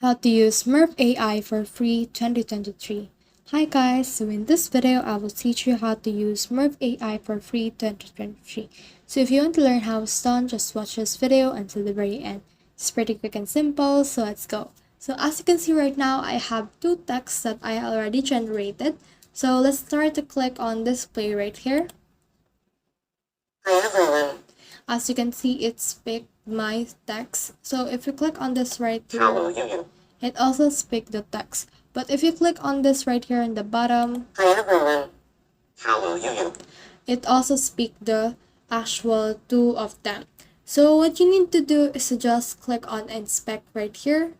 How to use Murf AI for free 2023. Hi guys, so in this video I will teach you how to use Murf AI for free 2023. So if you want to learn how it's done, just watch this video until the very end. It's pretty quick and simple, so let's go. So as you can see right now, I have two texts that I already generated. So let's start to click on display right here. Hi everyone. As you can see, it's picked my text. So if you click on this right here, Hello you. it also speaks the text. But if you click on this right here in the bottom, Hi everyone. Hello you. it also speaks the actual two of them. So what you need to do is to just click on inspect right here.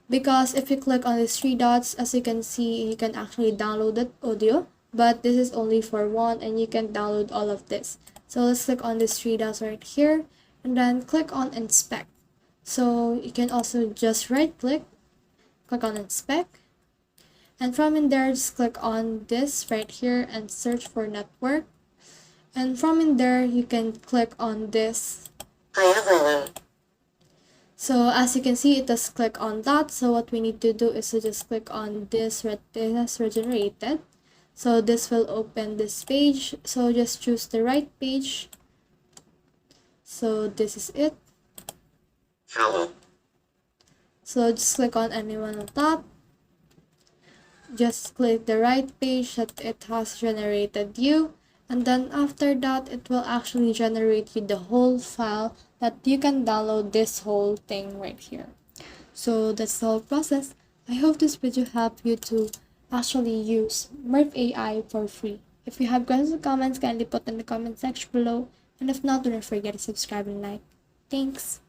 Because if you click on these three dots, as you can see, you can actually download the audio. But this is only for one and you can download all of this. So let's click on these three dots right here and then click on inspect. So you can also just right click on inspect, and from in there just click on this right here and search for network, and from in there you can click on this. Hi everyone. So as you can see, it does click on that. So what we need to do is to just click on this regenerated. So this will open this page. So just choose the right page. So this is it. Hello. So just click on any one of that. Just click the right page that it has generated you, and then after that it will actually generate you the whole file that you can download this whole thing right here. So that's the whole process. I hope this video helped you to actually use Murf AI for free. If you have questions or comments, kindly put in the comment section below, and if not, don't forget to subscribe and like. Thanks.